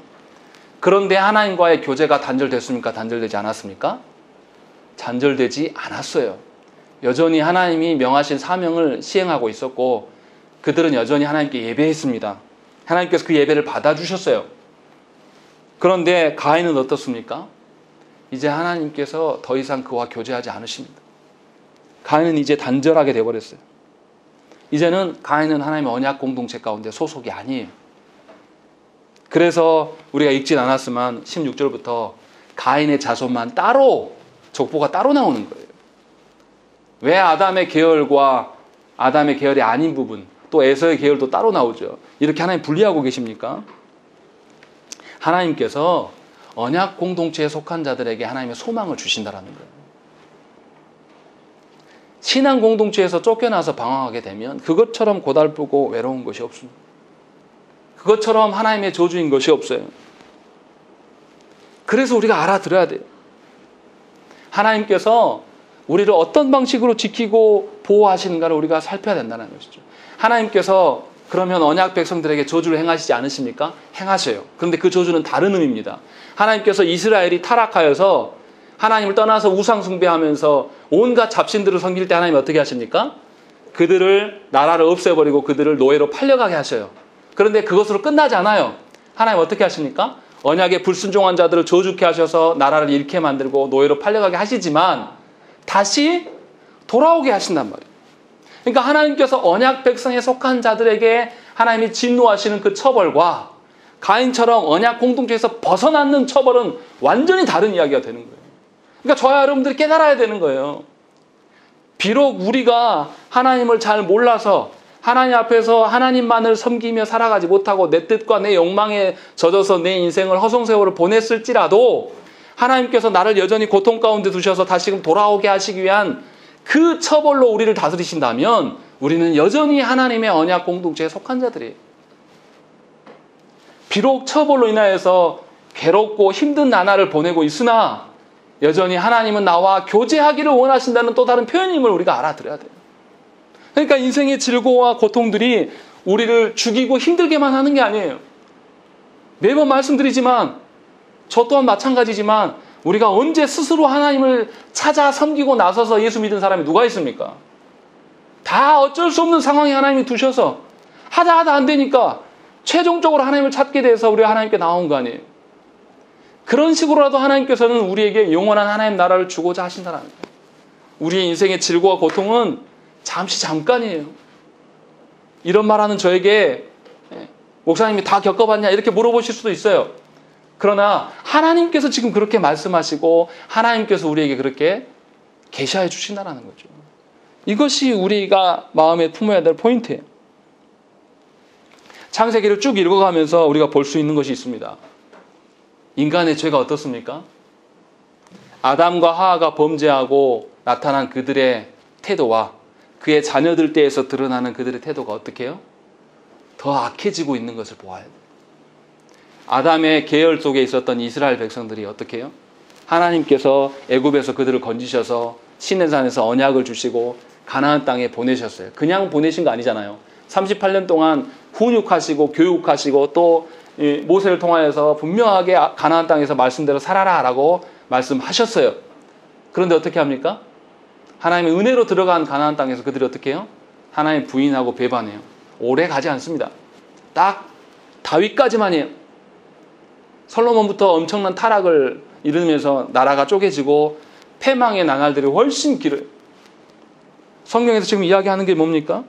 그런데 하나님과의 교제가 단절됐습니까? 단절되지 않았습니까? 단절되지 않았어요. 여전히 하나님이 명하신 사명을 시행하고 있었고 그들은 여전히 하나님께 예배했습니다. 하나님께서 그 예배를 받아주셨어요. 그런데 가인은 어떻습니까? 이제 하나님께서 더 이상 그와 교제하지 않으십니다. 가인은 이제 단절하게 되어버렸어요. 이제는 가인은 하나님의 언약 공동체 가운데 소속이 아니에요. 그래서 우리가 읽진 않았지만 16절부터 가인의 자손만 따로, 족보가 따로 나오는 거예요. 왜 아담의 계열과 아담의 계열이 아닌 부분, 또 에서의 계열도 따로 나오죠. 이렇게 하나님 분리하고 계십니까? 하나님께서 언약 공동체에 속한 자들에게 하나님의 소망을 주신다라는 거예요. 신앙 공동체에서 쫓겨나서 방황하게 되면 그것처럼 고달프고 외로운 것이 없습니다. 그것처럼 하나님의 저주인 것이 없어요. 그래서 우리가 알아들어야 돼요. 하나님께서 우리를 어떤 방식으로 지키고 보호하시는가를 우리가 살펴야 된다는 것이죠. 하나님께서 그러면 언약 백성들에게 저주를 행하시지 않으십니까? 행하셔요. 그런데 그 저주는 다른 의미입니다. 하나님께서 이스라엘이 타락하여서 하나님을 떠나서 우상 숭배하면서 온갖 잡신들을 섬길 때 하나님이 어떻게 하십니까? 그들을, 나라를 없애버리고 그들을 노예로 팔려가게 하셔요. 그런데 그것으로 끝나지 않아요. 하나님 어떻게 하십니까? 언약에 불순종한 자들을 저주케 하셔서 나라를 잃게 만들고 노예로 팔려가게 하시지만 다시 돌아오게 하신단 말이에요. 그러니까 하나님께서 언약 백성에 속한 자들에게 하나님이 진노하시는 그 처벌과 가인처럼 언약 공동체에서 벗어나는 처벌은 완전히 다른 이야기가 되는 거예요. 그러니까 저와 여러분들이 깨달아야 되는 거예요. 비록 우리가 하나님을 잘 몰라서 하나님 앞에서 하나님만을 섬기며 살아가지 못하고 내 뜻과 내 욕망에 젖어서 내 인생을 허송세월을 보냈을지라도 하나님께서 나를 여전히 고통 가운데 두셔서 다시금 돌아오게 하시기 위한 그 처벌로 우리를 다스리신다면 우리는 여전히 하나님의 언약 공동체에 속한 자들이에요. 비록 처벌로 인하여서 괴롭고 힘든 나날을 보내고 있으나 여전히 하나님은 나와 교제하기를 원하신다는 또 다른 표현임을 우리가 알아들어야 돼요. 그러니까 인생의 즐거움과 고통들이 우리를 죽이고 힘들게만 하는 게 아니에요. 매번 말씀드리지만 저 또한 마찬가지지만 우리가 언제 스스로 하나님을 찾아 섬기고 나서서 예수 믿은 사람이 누가 있습니까? 다 어쩔 수 없는 상황에 하나님이 두셔서 하다 안 되니까 최종적으로 하나님을 찾게 돼서 우리가 하나님께 나온 거 아니에요. 그런 식으로라도 하나님께서는 우리에게 영원한 하나님 나라를 주고자 하신다는 거예요. 우리의 인생의 질고와 고통은 잠깐이에요. 이런 말하는 저에게 목사님이 다 겪어봤냐 이렇게 물어보실 수도 있어요. 그러나 하나님께서 지금 그렇게 말씀하시고 하나님께서 우리에게 그렇게 계시해 주신다는 거죠. 이것이 우리가 마음에 품어야 될 포인트예요. 창세기를 쭉 읽어가면서 우리가 볼 수 있는 것이 있습니다. 인간의 죄가 어떻습니까? 아담과 하와가 범죄하고 나타난 그들의 태도와 그의 자녀들 때에서 드러나는 그들의 태도가 어떻게 해요? 더 악해지고 있는 것을 보아야 돼요. 아담의 계열 속에 있었던 이스라엘 백성들이 어떻게 해요? 하나님께서 애굽에서 그들을 건지셔서 시내산에서 언약을 주시고 가나안 땅에 보내셨어요. 그냥 보내신 거 아니잖아요. 38년 동안 훈육하시고 교육하시고 또 모세를 통하여서 분명하게 가나안 땅에서 말씀대로 살아라라고 말씀하셨어요. 그런데 어떻게 합니까? 하나님의 은혜로 들어간 가나안 땅에서 그들이 어떻게 해요? 하나님 부인하고 배반해요. 오래 가지 않습니다. 딱 다윗까지만 해요. 솔로몬부터 엄청난 타락을 이루면서 나라가 쪼개지고 패망의 나날들이 훨씬 길어요. 성경에서 지금 이야기하는 게 뭡니까?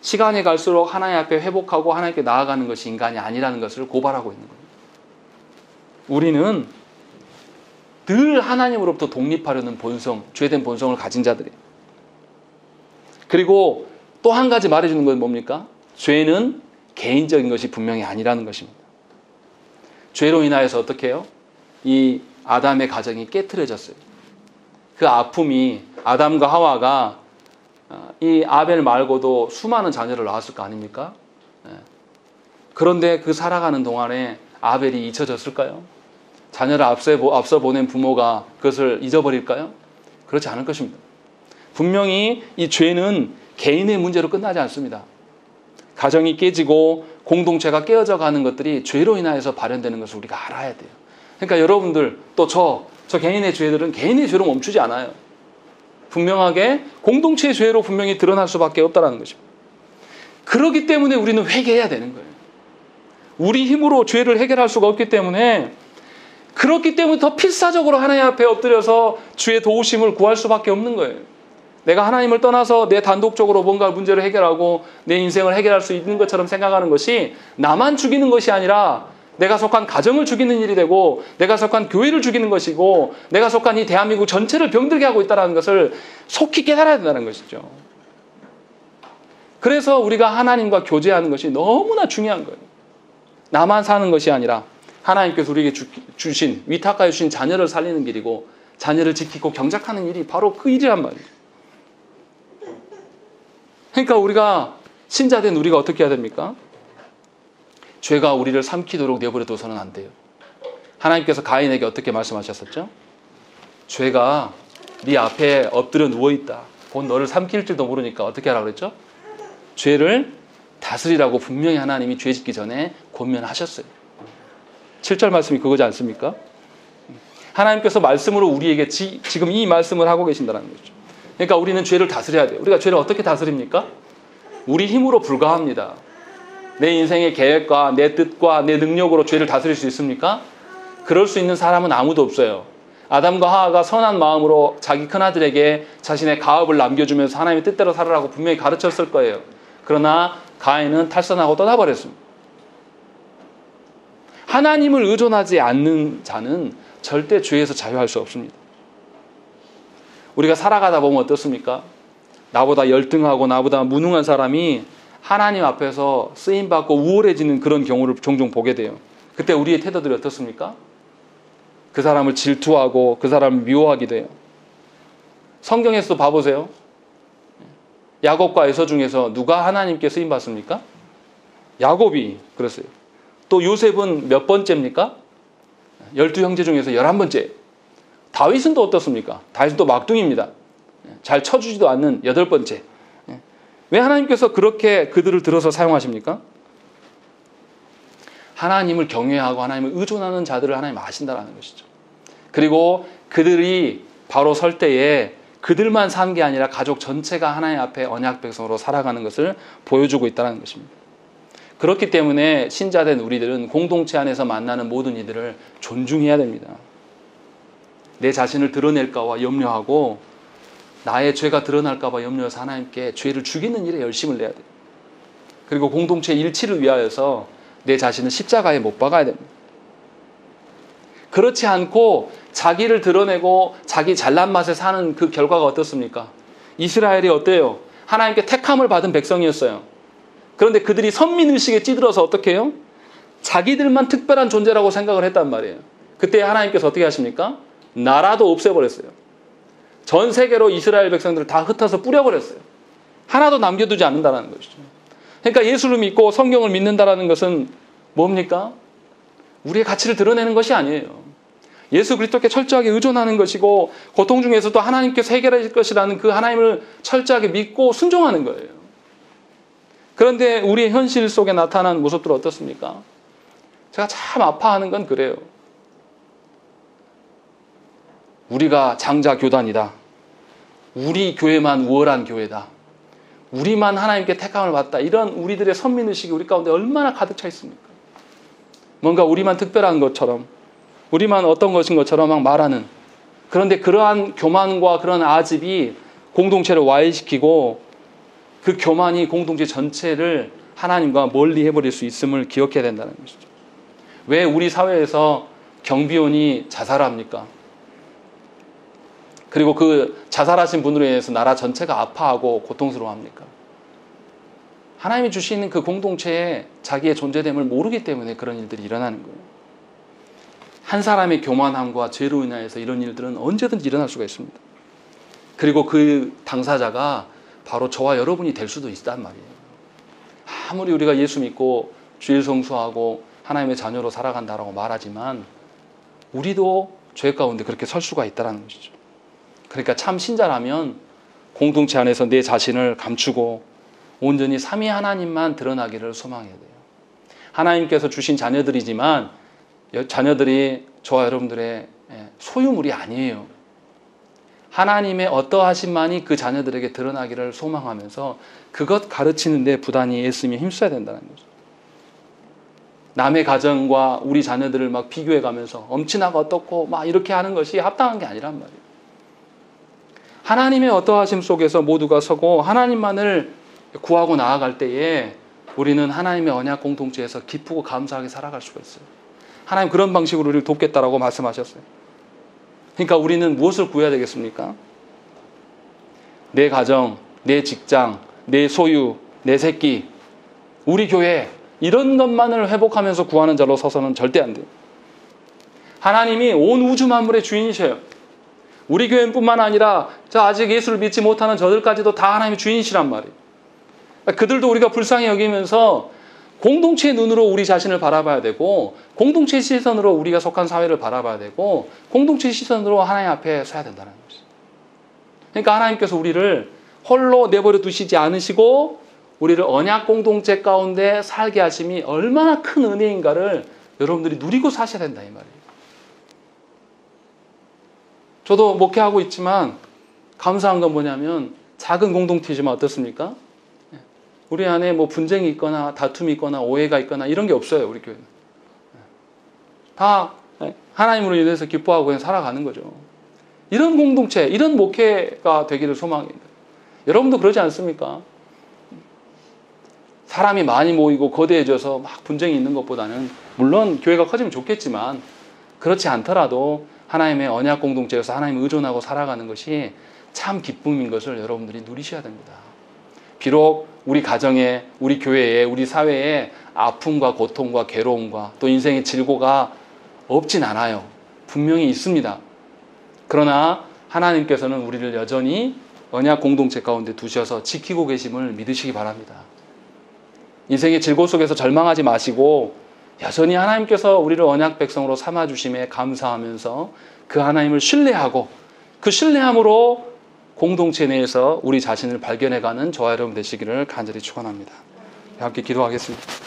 시간이 갈수록 하나님 앞에 회복하고 하나님께 나아가는 것이 인간이 아니라는 것을 고발하고 있는 거예요. 우리는 늘 하나님으로부터 독립하려는 본성, 죄된 본성을 가진 자들이에요. 그리고 또 한 가지 말해주는 건 뭡니까? 죄는 개인적인 것이 분명히 아니라는 것입니다. 죄로 인하여서 어떻게 해요? 이 아담의 가정이 깨트려졌어요. 그 아픔이 아담과 하와가 이 아벨 말고도 수많은 자녀를 낳았을 거 아닙니까? 그런데 그 살아가는 동안에 아벨이 잊혀졌을까요? 자녀를 앞서 보낸 부모가 그것을 잊어버릴까요? 그렇지 않을 것입니다. 분명히 이 죄는 개인의 문제로 끝나지 않습니다. 가정이 깨지고 공동체가 깨어져 가는 것들이 죄로 인하여서 발현되는 것을 우리가 알아야 돼요. 그러니까 여러분들 또 저 개인의 죄들은 개인의 죄로 멈추지 않아요. 분명하게 공동체의 죄로 분명히 드러날 수밖에 없다는 것입니다. 그렇기 때문에 우리는 회개해야 되는 거예요. 우리 힘으로 죄를 해결할 수가 없기 때문에, 그렇기 때문에 더 필사적으로 하나님 앞에 엎드려서 주의 도우심을 구할 수밖에 없는 거예요. 내가 하나님을 떠나서 내 단독적으로 뭔가 문제를 해결하고 내 인생을 해결할 수 있는 것처럼 생각하는 것이 나만 죽이는 것이 아니라 내가 속한 가정을 죽이는 일이 되고, 내가 속한 교회를 죽이는 것이고, 내가 속한 이 대한민국 전체를 병들게 하고 있다는 것을 속히 깨달아야 된다는 것이죠. 그래서 우리가 하나님과 교제하는 것이 너무나 중요한 거예요. 나만 사는 것이 아니라 하나님께서 우리에게 주신, 위탁하여 주신 자녀를 살리는 길이고, 자녀를 지키고 경작하는 일이 바로 그 일이란 말이에요. 그러니까 우리가, 신자된 우리가 어떻게 해야 됩니까? 죄가 우리를 삼키도록 내버려둬서는 안 돼요. 하나님께서 가인에게 어떻게 말씀하셨었죠? 죄가 네 앞에 엎드려 누워있다. 곧 너를 삼킬지도 모르니까 어떻게 하라고 그랬죠? 죄를 다스리라고 분명히 하나님이 죄 짓기 전에 권면하셨어요. 7절 말씀이 그거지 않습니까? 하나님께서 말씀으로 우리에게 지금 이 말씀을 하고 계신다는 거죠. 그러니까 우리는 죄를 다스려야 돼요. 우리가 죄를 어떻게 다스립니까? 우리 힘으로 불가합니다. 내 인생의 계획과 내 뜻과 내 능력으로 죄를 다스릴 수 있습니까? 그럴 수 있는 사람은 아무도 없어요. 아담과 하와가 선한 마음으로 자기 큰아들에게 자신의 가업을 남겨주면서 하나님의 뜻대로 살으라고 분명히 가르쳤을 거예요. 그러나 가인은 탈선하고 떠나버렸습니다. 하나님을 의존하지 않는 자는 절대 죄에서 자유할 수 없습니다. 우리가 살아가다 보면 어떻습니까? 나보다 열등하고 나보다 무능한 사람이 하나님 앞에서 쓰임받고 우월해지는 그런 경우를 종종 보게 돼요. 그때 우리의 태도들이 어떻습니까? 그 사람을 질투하고 그 사람을 미워하게 돼요. 성경에서도 봐보세요. 야곱과 에서 중에서 누가 하나님께 쓰임받습니까? 야곱이 그랬어요. 또 요셉은 몇 번째입니까? 12형제 중에서 11번째. 다윗은 또 어떻습니까? 다윗은 또 막둥이입니다. 잘 쳐주지도 않는 8번째. 왜 하나님께서 그렇게 그들을 들어서 사용하십니까? 하나님을 경외하고 하나님을 의존하는 자들을 하나님 아신다는 것이죠. 그리고 그들이 바로 설 때에 그들만 산 게 아니라 가족 전체가 하나님 앞에 언약 백성으로 살아가는 것을 보여주고 있다는 것입니다. 그렇기 때문에 신자된 우리들은 공동체 안에서 만나는 모든 이들을 존중해야 됩니다. 내 자신을 드러낼까봐 염려하고 나의 죄가 드러날까 봐 염려해서 하나님께 죄를 죽이는 일에 열심을 내야 돼요. 그리고 공동체 일치를 위하여서 내 자신을 십자가에 못 박아야 됩니다. 그렇지 않고 자기를 드러내고 자기 잘난 맛에 사는 그 결과가 어떻습니까? 이스라엘이 어때요? 하나님께 택함을 받은 백성이었어요. 그런데 그들이 선민의식에 찌들어서 어떻게 해요? 자기들만 특별한 존재라고 생각을 했단 말이에요. 그때 하나님께서 어떻게 하십니까? 나라도 없애버렸어요. 전 세계로 이스라엘 백성들을 다 흩어서 뿌려버렸어요. 하나도 남겨두지 않는다는 것이죠. 그러니까 예수를 믿고 성경을 믿는다는 것은 뭡니까? 우리의 가치를 드러내는 것이 아니에요. 예수 그리스도께 철저하게 의존하는 것이고 고통 중에서도 하나님께서 해결하실 것이라는 그 하나님을 철저하게 믿고 순종하는 거예요. 그런데 우리의 현실 속에 나타나는 모습들은 어떻습니까? 제가 참 아파하는 건 그래요. 우리가 장자 교단이다. 우리 교회만 우월한 교회다. 우리만 하나님께 택함을 받다. 이런 우리들의 선민의식이 우리 가운데 얼마나 가득 차 있습니까? 뭔가 우리만 특별한 것처럼, 우리만 어떤 것인 것처럼 막 말하는. 그런데 그러한 교만과 그런 아집이 공동체를 와해시키고 그 교만이 공동체 전체를 하나님과 멀리 해버릴 수 있음을 기억해야 된다는 것이죠. 왜 우리 사회에서 경비원이 자살합니까? 그리고 그 자살하신 분으로 인해서 나라 전체가 아파하고 고통스러워합니까? 하나님이 주시는 그 공동체에 자기의 존재됨을 모르기 때문에 그런 일들이 일어나는 거예요. 한 사람의 교만함과 죄로 인하여서 이런 일들은 언제든지 일어날 수가 있습니다. 그리고 그 당사자가 바로 저와 여러분이 될 수도 있단 말이에요. 아무리 우리가 예수 믿고 주일 성수하고 하나님의 자녀로 살아간다라고 말하지만 우리도 죄 가운데 그렇게 설 수가 있다는 것이죠. 그러니까 참 신자라면 공동체 안에서 내 자신을 감추고 온전히 삼위 하나님만 드러나기를 소망해야 돼요. 하나님께서 주신 자녀들이지만 자녀들이 저와 여러분들의 소유물이 아니에요. 하나님의 어떠하심만이 그 자녀들에게 드러나기를 소망하면서 그것 가르치는 데 부단히 애쓰며 힘써야 된다는 거죠. 남의 가정과 우리 자녀들을 막 비교해 가면서 엄친아가 어떻고 막 이렇게 하는 것이 합당한 게 아니란 말이에요. 하나님의 어떠하심 속에서 모두가 서고 하나님만을 구하고 나아갈 때에 우리는 하나님의 언약 공동체에서 기쁘고 감사하게 살아갈 수가 있어요. 하나님 그런 방식으로 우리를 돕겠다라고 말씀하셨어요. 그러니까 우리는 무엇을 구해야 되겠습니까? 내 가정, 내 직장, 내 소유, 내 새끼, 우리 교회 이런 것만을 회복하면서 구하는 자로 서서는 절대 안 돼요. 하나님이 온 우주 만물의 주인이셔요. 우리 교회뿐만 아니라 아직 예수를 믿지 못하는 저들까지도 다 하나님의 주인이시란 말이에요. 그들도 우리가 불쌍히 여기면서 공동체의 눈으로 우리 자신을 바라봐야 되고 공동체의 시선으로 우리가 속한 사회를 바라봐야 되고 공동체의 시선으로 하나님 앞에 서야 된다는 것이죠. 그러니까 하나님께서 우리를 홀로 내버려 두시지 않으시고 우리를 언약 공동체 가운데 살게 하심이 얼마나 큰 은혜인가를 여러분들이 누리고 사셔야 된다 이 말이에요. 저도 목회하고 있지만 감사한 건 뭐냐면 작은 공동체지만 어떻습니까? 우리 안에 뭐 분쟁이 있거나 다툼이 있거나 오해가 있거나 이런 게 없어요. 우리 교회는 다 하나님으로 인해서 기뻐하고 그냥 살아가는 거죠. 이런 공동체, 이런 목회가 되기를 소망합니다. 여러분도 그러지 않습니까? 사람이 많이 모이고 거대해져서 막 분쟁이 있는 것보다는 물론 교회가 커지면 좋겠지만 그렇지 않더라도 하나님의 언약 공동체에서 하나님을 의존하고 살아가는 것이 참 기쁨인 것을 여러분들이 누리셔야 됩니다. 비록 우리 가정에, 우리 교회에, 우리 사회에 아픔과 고통과 괴로움과 또 인생의 질고가 없진 않아요. 분명히 있습니다. 그러나 하나님께서는 우리를 여전히 언약 공동체 가운데 두셔서 지키고 계심을 믿으시기 바랍니다. 인생의 질고 속에서 절망하지 마시고 여전히 하나님께서 우리를 언약 백성으로 삼아주심에 감사하면서 그 하나님을 신뢰하고 그 신뢰함으로 공동체 내에서 우리 자신을 발견해가는 저와 여러분 되시기를 간절히 축원합니다. 함께 기도하겠습니다.